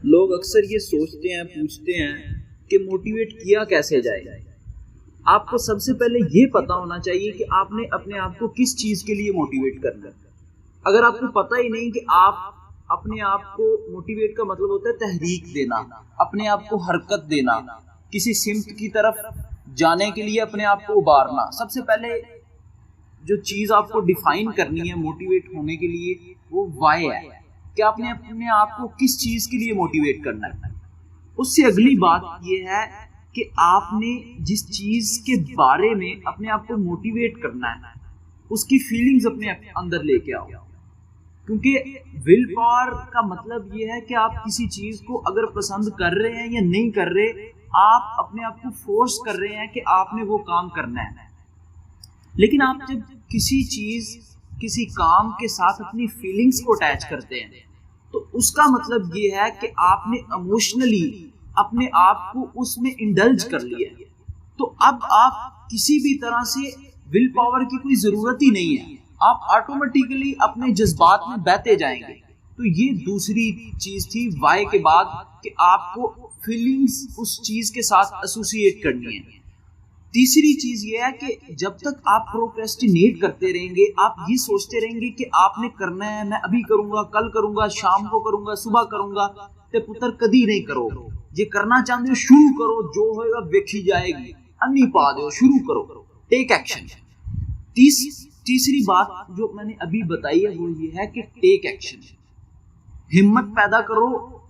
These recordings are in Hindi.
लोग अक्सर ये सोचते हैं, पूछते हैं कि मोटिवेट किया कैसे जाए। आपको सबसे पहले ये पता होना चाहिए कि आपने अपने आप को किस चीज़ के लिए मोटिवेट करना है। अगर आपको पता ही नहीं कि आप अपने आप को मोटिवेट का मतलब होता है तहरीक देना, अपने आप को हरकत देना, किसी सिमत की तरफ जाने के लिए अपने आप को उबारना। सबसे पहले जो चीज़ आपको डिफाइन करनी है मोटिवेट होने के लिए वो वाई है कि आपने अपने आप को किस चीज़ के लिए मोटिवेट करना है। उससे अगली बात ये है कि आपने जिस चीज़ के बारे में अपने आप को मोटिवेट करना है उसकी फीलिंग्स अपने अंदर लेके आओ, क्योंकि विल पावर का मतलब ये है कि आप किसी चीज़ को अगर पसंद कर रहे हैं या नहीं कर रहे, आप अपने आप को फोर्स कर रहे हैं कि आपने वो काम करना है। लेकिन आप जब किसी चीज़, किसी काम के साथ अपनी फीलिंग्स को अटैच करते हैं तो उसका मतलब ये है कि आपने इमोशनली अपने आप को उसमें इंडल्ज कर लिया है। तो अब आप किसी भी तरह से विल पावर की कोई ज़रूरत ही नहीं है, आप ऑटोमेटिकली अपने जज्बात में बहते जाएंगे। तो ये दूसरी चीज़ थी वाई के बाद कि आपको फीलिंग्स उस चीज़ के साथ एसोसिएट करनी है। तीसरी चीज़ ये है कि जब तक आप प्रोक्रेस्टिनेट करते रहेंगे, आप ये सोचते रहेंगे कि आपने करना है, मैं अभी करूँगा, कल करूँगा, शाम को करूँगा, सुबह करूँगा, ते पुत्र कदी नहीं करो। जे करना चाहते हो शुरू करो, जो होएगा वेखी जाएगी, अन्नी पा दो, शुरू करो, टेक एक्शन। तीसरी बात जो मैंने अभी बताई है वो ये है कि टेक एक्शन, हिम्मत पैदा करो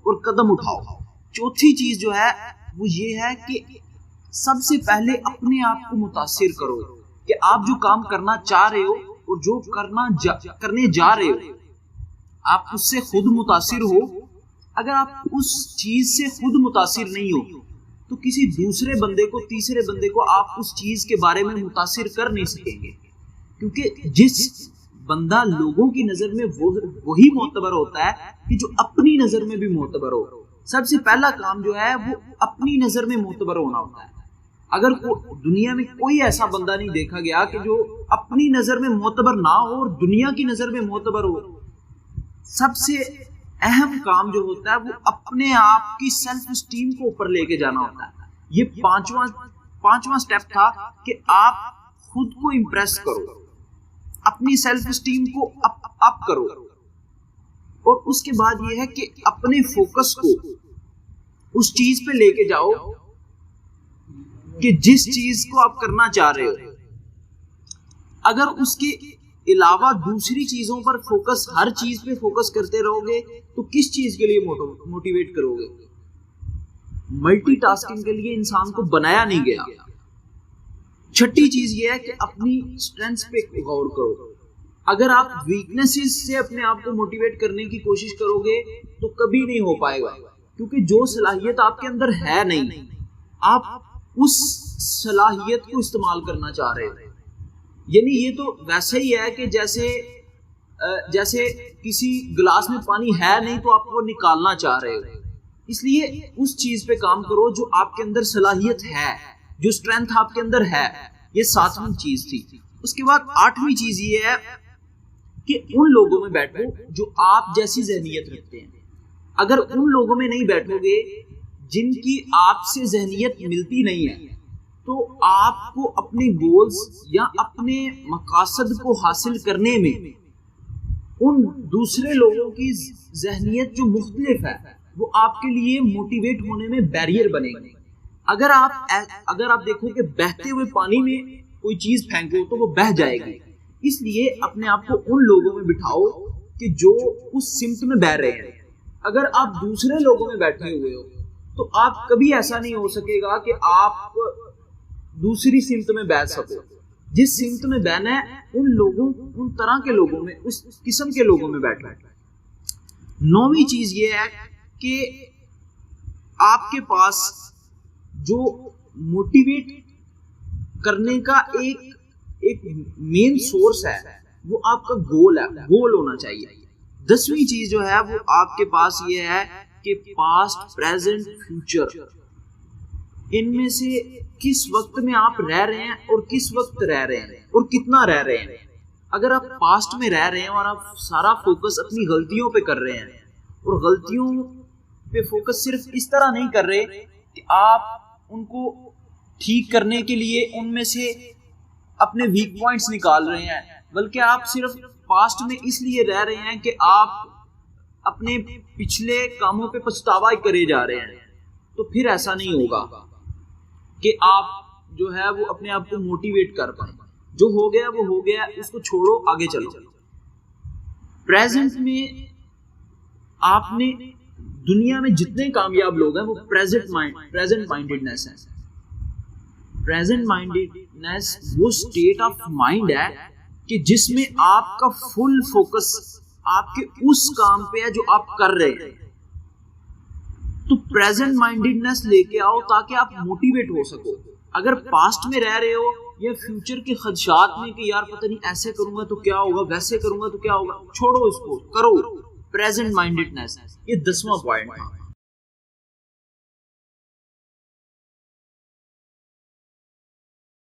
और कदम उठाओ। चौथी चीज जो है वो ये है कि सबसे पहले अपने आप को मुतासिर करो कि आप जो काम करना चाह रहे हो और जो करने जा रहे हो आप उससे खुद मुतासिर हो। अगर आप उस चीज से खुद मुतासिर नहीं हो तो किसी दूसरे बंदे को, तीसरे बंदे को आप उस चीज के बारे में मुतासिर कर नहीं सकेंगे, क्योंकि जिस बंदा लोगों की नजर में वही मोतबर होता है कि जो अपनी नजर में भी मोतबर हो। सबसे पहला काम जो है वो अपनी नजर में मोतबर होना होता है। अगर दुनिया में कोई ऐसा बंदा नहीं देखा गया कि जो अपनी नजर में मोतबर ना हो और दुनिया की नजर में मोतबर हो। सबसे अहम काम जो होता है वो अपने आप की सेल्फ स्टीम को ऊपर लेके जाना होता है। ये पांचवा स्टेप था कि आप खुद को इंप्रेस करो, अपनी सेल्फ स्टीम को अप करो, और उसके बाद ये है कि अपने फोकस को उस चीज पे लेके जाओ कि जिस चीज को आप करना चाह रहे हो। अगर उसके अलावा दूसरी चीजों पर फोकस, हर चीज पे फोकस करते रहोगे तो किस चीज के लिए मोटिवेट करोगे? मल्टीटास्किंग के लिए इंसान को बनाया नहीं गया। छठी चीज ये है कि अपनी स्ट्रेंथ्स पे गौर करो। अगर आप वीकनेसेस से अपने आप को मोटिवेट करने की कोशिश करोगे तो कभी नहीं हो पाएगा, क्योंकि जो सलाहियत आपके अंदर है नहीं, आप उस सलाहियत को इस्तेमाल करना चाह रहे हो। यानी ये तो वैसे ही है कि जैसे किसी गिलास में पानी है नहीं तो आप वो निकालना चाह रहे हो। इसलिए उस चीज पे काम करो जो आपके अंदर सलाहियत है, जो स्ट्रेंथ आपके अंदर है। ये 7वीं चीज थी। उसके बाद 8वीं चीज ये है कि उन लोगों में बैठो जो आप जैसी ज़हनियत रखते हैं। अगर उन लोगों में नहीं बैठोगे जिनकी आपसे ज़हनियत मिलती नहीं है तो आपको अपने गोल्स या अपने मकासद को हासिल करने में उन दूसरे लोगों की ज़हनियत जो मुख्तलिफ है वो आपके लिए मोटिवेट होने में बैरियर बनेगी। अगर आप देखो कि बहते हुए पानी में कोई चीज़ फेंको तो वो बह जाएगी। इसलिए अपने आप को उन लोगों में बिठाओ कि जो उस सिमत में बह रहे हैं। अगर आप दूसरे लोगों में बैठे हुए हो तो आप कभी ऐसा नहीं हो सकेगा कि आप दूसरी सिमत में बैठ सको। जिस सिमत में बहना है उन तरह के लोगों में, उस किस्म के लोगों में बैठना है। 9वीं चीज ये है कि आपके पास जो मोटिवेट करने का एक मेन सोर्स है वो आपका गोल है, गोल होना चाहिए। 10वीं चीज जो है वो आपके पास ये है कि पास्ट, प्रेजेंट, फ्यूचर, इनमें से किस वक्त में आप रह रहे हैं और किस वक्त रह रहे हैं और कितना रह रहे हैं। अगर आप पास्ट में रह रहे हैं और आप सारा फोकस अपनी गलतियों पे कर रहे हैं और गलतियों पे फोकस सिर्फ इस तरह नहीं कर रहे कि आप उनको ठीक करने के लिए उनमें से अपने वीक पॉइंट्स निकाल रहे हैं, बल्कि आप सिर्फ पास्ट में इसलिए रह रहे हैं कि आप अपने पिछले कामों पे पछतावा करे जा रहे हैं। तो फिर ऐसा नहीं होगा कि आप जो है वो अपने आप को मोटिवेट कर पाए। जो हो गया वो हो गया, उसको छोड़ो, आगे चलो। प्रेजेंट में आपने, दुनिया में जितने कामयाब लोग हैं वो प्रेजेंट माइंडेडनेस है। प्रेजेंट माइंडेडनेस वो स्टेट ऑफ माइंड है कि जिसमें आपका फुल फोकस आपके उस काम पे है जो आप कर रहे हैं। तो प्रेजेंट माइंडेडनेस लेके आओ ताकि आप मोटिवेट हो सको। अगर पास्ट में रह रहे हो या फ्यूचर के खदशात में कि यार पता नहीं ऐसे करूंगा तो क्या होगा, वैसे करूंगा तो क्या होगा, छोड़ो इसको, करो प्रेजेंट माइंडेडनेस। ये 10वां पॉइंट है।